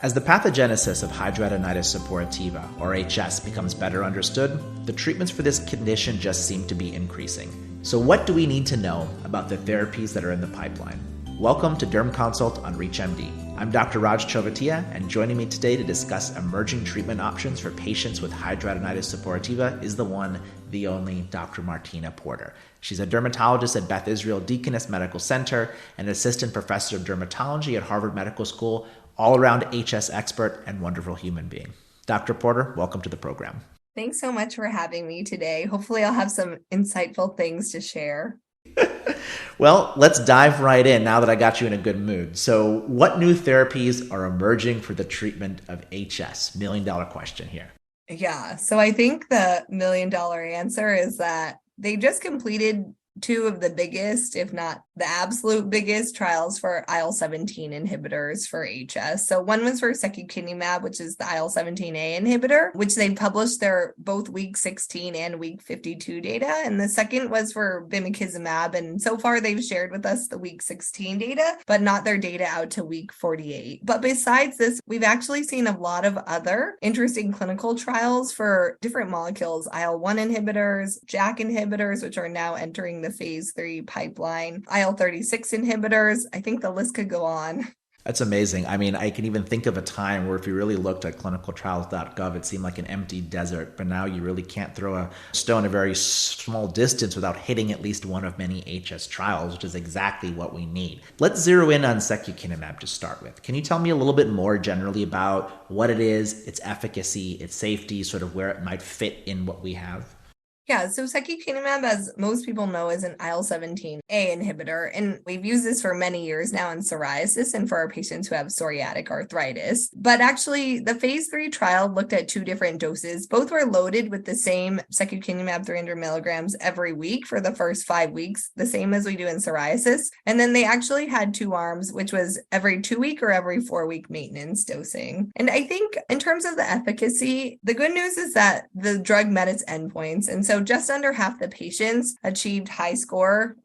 As the pathogenesis of hidradenitis suppurativa, or HS, becomes better understood, the treatments for this condition just seem to be increasing. So what do we need to know about the therapies that are in the pipeline? Welcome to Derm Consult on ReachMD. I'm Dr. Raj Chovatiya, and joining me today to discuss emerging treatment options for patients with hidradenitis suppurativa is the one, the only Dr. Martina Porter. She's a dermatologist at Beth Israel Deaconess Medical Center and assistant professor of dermatology at Harvard Medical School, all-around HS expert and wonderful human being. Dr. Porter, welcome to the program. Thanks so much for having me today. Hopefully I'll have some insightful things to share. Well, let's dive right in now that I got you in a good mood. So what new therapies are emerging for the treatment of HS? $1 million question here. Yeah, so I think the $1 million answer is that they just completed two of the biggest, if not the absolute biggest, trials for IL-17 inhibitors for HS. So one was for secukinumab, which is the IL-17A inhibitor, which they published their both week 16 and week 52 data. And the second was for bimekizumab. And so far they've shared with us the week 16 data, but not their data out to week 48. But besides this, we've actually seen a lot of other interesting clinical trials for different molecules, IL-1 inhibitors, JAK inhibitors, which are now entering the phase 3 pipeline, IL-36 inhibitors. I think the list could go on. That's amazing. I mean, I can even think of a time where if you really looked at clinicaltrials.gov, it seemed like an empty desert, but now you really can't throw a stone a very small distance without hitting at least one of many HS trials, which is exactly what we need. Let's zero in on secukinumab to start with. Can you tell me a little bit more generally about what it is, its efficacy, its safety, sort of where it might fit in what we have? Yeah, so secukinumab, as most people know, is an IL-17A inhibitor, and we've used this for many years now in psoriasis and for our patients who have psoriatic arthritis. But actually, the phase 3 trial looked at two different doses. Both were loaded with the same secukinumab 300 milligrams every week for the first 5 weeks, the same as we do in psoriasis. And then they actually had two arms, which was every 2-week or every 4-week maintenance dosing. And I think in terms of the efficacy, the good news is that the drug met its endpoints. And so just under half the patients achieved high score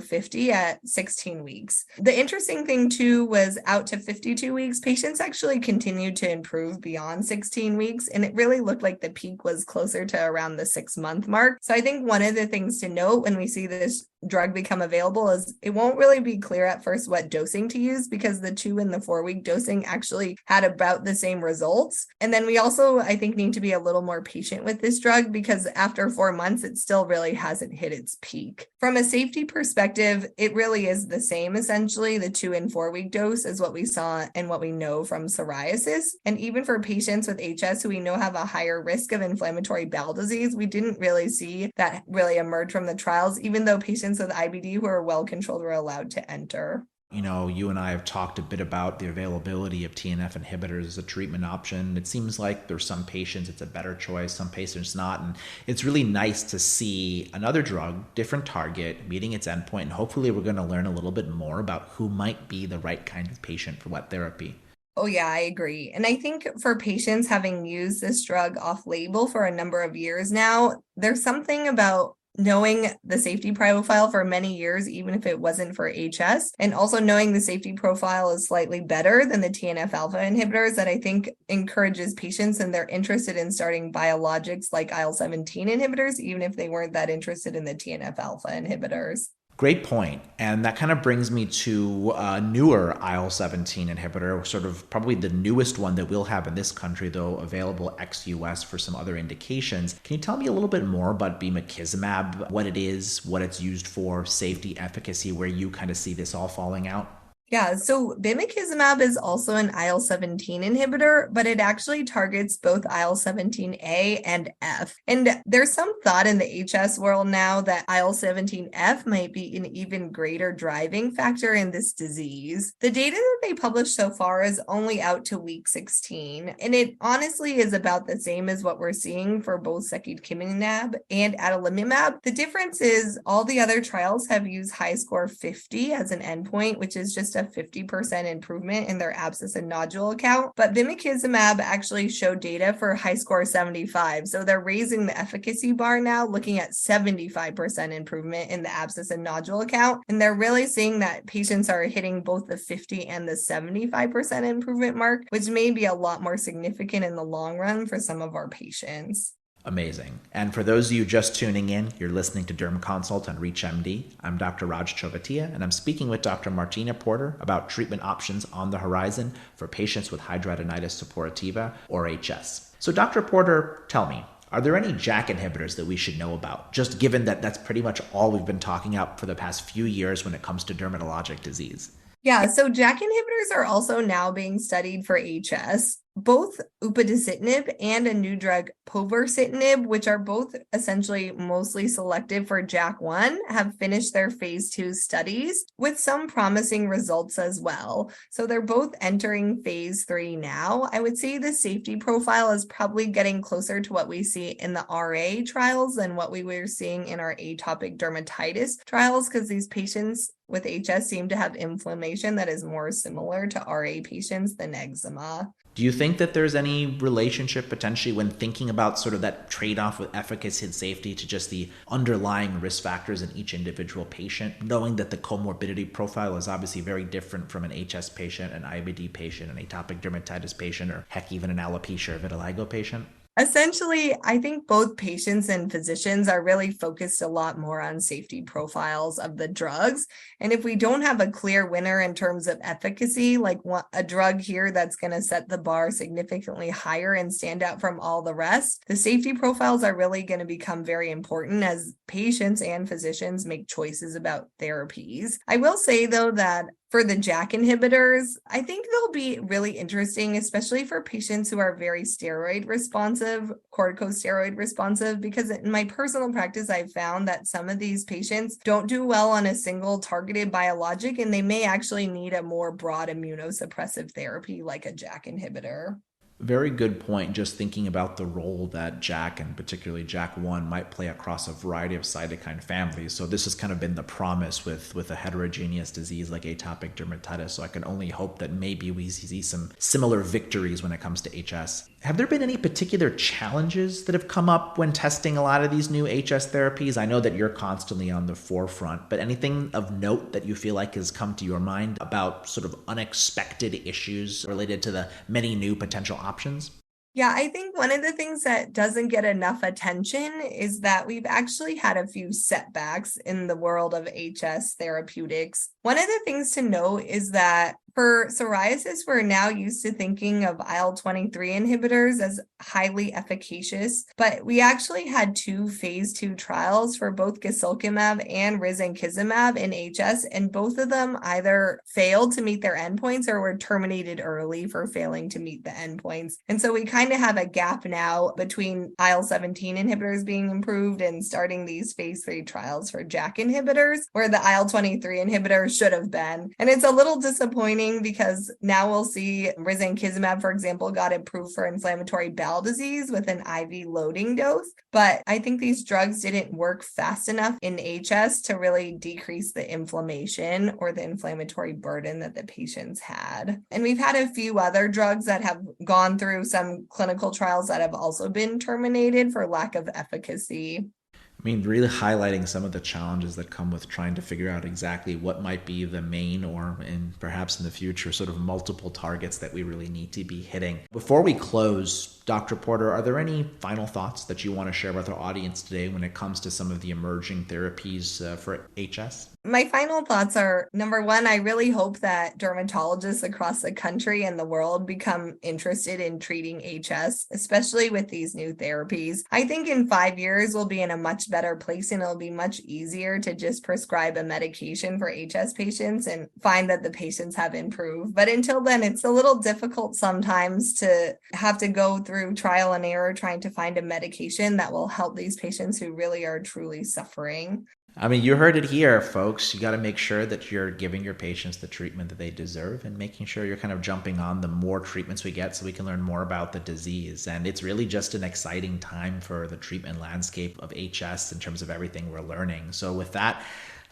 50 at 16 weeks. The interesting thing too was out to 52 weeks, patients actually continued to improve beyond 16 weeks. And it really looked like the peak was closer to around the 6-month mark. So I think one of the things to note when we see this drug become available is it won't really be clear at first what dosing to use because the 2 and the 4-week dosing actually had about the same results. And then we also, I think, need to be a little more patient with this drug because after 4 months, it still really hasn't hit its peak. From a safety perspective, it really is the same, essentially, the 2 and 4-week dose as what we saw and what we know from psoriasis. And even for patients with HS who we know have a higher risk of inflammatory bowel disease, we didn't really see that really emerge from the trials, even though patients with IBD who are well controlled were allowed to enter. You know, you and I have talked a bit about the availability of TNF inhibitors as a treatment option. It seems like there's some patients it's a better choice, some patients not. And it's really nice to see another drug, different target, meeting its endpoint. And hopefully we're going to learn a little bit more about who might be the right kind of patient for what therapy. Oh, yeah, I agree. And I think for patients having used this drug off-label for a number of years now, there's something about knowing the safety profile for many years, even if it wasn't for HS, and also knowing the safety profile is slightly better than the TNF alpha inhibitors that I think encourages patients and they're interested in starting biologics like IL-17 inhibitors, even if they weren't that interested in the TNF alpha inhibitors. Great point. And that kind of brings me to a newer IL-17 inhibitor, sort of probably the newest one that we'll have in this country, though available ex-US for some other indications. Can you tell me a little bit more about bimekizumab, what it is, what it's used for, safety, efficacy, where you kind of see this all falling out? Yeah, so bimekizumab is also an IL-17 inhibitor, but it actually targets both IL-17A and F. And there's some thought in the HS world now that IL-17F might be an even greater driving factor in this disease. The data that they published so far is only out to week 16, and it honestly is about the same as what we're seeing for both secukinumab and adalimumab. The difference is all the other trials have used high score 50 as an endpoint, which is just to 50% improvement in their abscess and nodule count, but bimekizumab actually showed data for HiSCR 75. So they're raising the efficacy bar now, looking at 75% improvement in the abscess and nodule count. And they're really seeing that patients are hitting both the 50 and the 75% improvement mark, which may be a lot more significant in the long run for some of our patients. Amazing. And for those of you just tuning in, you're listening to Derm Consult on ReachMD. I'm Dr. Raj Chovatiya, and I'm speaking with Dr. Martina Porter about treatment options on the horizon for patients with hidradenitis suppurativa, or HS. So Dr. Porter, tell me, are there any JAK inhibitors that we should know about, just given that that's pretty much all we've been talking about for the past few years when it comes to dermatologic disease? Yeah, so JAK inhibitors are also now being studied for HS. Both upadacitinib and a new drug, povorcitinib, which are both essentially mostly selective for JAK1, have finished their phase 2 studies with some promising results as well. So they're both entering phase 3 now. I would say the safety profile is probably getting closer to what we see in the RA trials than what we were seeing in our atopic dermatitis trials, because these patients with HS seem to have inflammation that is more similar to RA patients than eczema. Do you think that there's any relationship potentially when thinking about sort of that trade-off with efficacy and safety to just the underlying risk factors in each individual patient, knowing that the comorbidity profile is obviously very different from an HS patient, an IBD patient, an atopic dermatitis patient, or heck, even an alopecia or vitiligo patient? Essentially, I think both patients and physicians are really focused a lot more on safety profiles of the drugs. And if we don't have a clear winner in terms of efficacy, like a drug here that's going to set the bar significantly higher and stand out from all the rest, the safety profiles are really going to become very important as patients and physicians make choices about therapies. I will say, though, that for the JAK inhibitors, I think they'll be really interesting, especially for patients who are very steroid responsive, corticosteroid responsive, because in my personal practice, I've found that some of these patients don't do well on a single targeted biologic, and they may actually need a more broad immunosuppressive therapy like a JAK inhibitor. Very good point. Just thinking about the role that JAK and particularly JAK1 might play across a variety of cytokine families. So this has kind of been the promise with a heterogeneous disease like atopic dermatitis. So I can only hope that maybe we see some similar victories when it comes to HS. Have there been any particular challenges that have come up when testing a lot of these new HS therapies? I know that you're constantly on the forefront, but anything of note that you feel like has come to your mind about sort of unexpected issues related to the many new potential options? Yeah, I think one of the things that doesn't get enough attention is that we've actually had a few setbacks in the world of HS therapeutics. One of the things to note is that for psoriasis, we're now used to thinking of IL-23 inhibitors as highly efficacious, but we actually had 2 phase 2 trials for both guselkumab and risankizumab in HS, and both of them either failed to meet their endpoints or were terminated early for failing to meet the endpoints. And so we kind of have a gap now between IL-17 inhibitors being improved and starting these phase 3 trials for JAK inhibitors, where the IL-23 inhibitors should have been. And it's a little disappointing because now we'll see risankizumab, for example, got approved for inflammatory bowel disease with an IV loading dose. But I think these drugs didn't work fast enough in HS to really decrease the inflammation or the inflammatory burden that the patients had. And we've had a few other drugs that have gone through some clinical trials that have also been terminated for lack of efficacy. I mean, really highlighting some of the challenges that come with trying to figure out exactly what might be the main or, and perhaps in the future, sort of multiple targets that we really need to be hitting. Before we close, Dr. Porter, are there any final thoughts that you want to share with our audience today when it comes to some of the emerging therapies for HS? My final thoughts are, number one, I really hope that dermatologists across the country and the world become interested in treating HS, especially with these new therapies. I think in 5 years, we'll be in a much better place and it'll be much easier to just prescribe a medication for HS patients and find that the patients have improved. But until then, it's a little difficult sometimes to have to go through trial and error trying to find a medication that will help these patients who really are truly suffering. I mean, you heard it here, folks. You got to make sure that you're giving your patients the treatment that they deserve and making sure you're kind of jumping on the more treatments we get so we can learn more about the disease. And it's really just an exciting time for the treatment landscape of HS in terms of everything we're learning. So with that,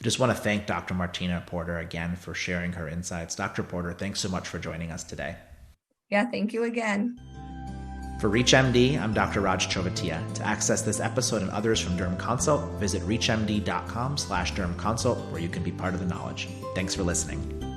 I just want to thank Dr. Martina Porter again for sharing her insights. Dr. Porter, thanks so much for joining us today. Yeah, thank you again. For ReachMD, I'm Dr. Raj Chovatiya. To access this episode and others from Derm Consult, visit reachmd.com/dermconsult, where you can be part of the knowledge. Thanks for listening.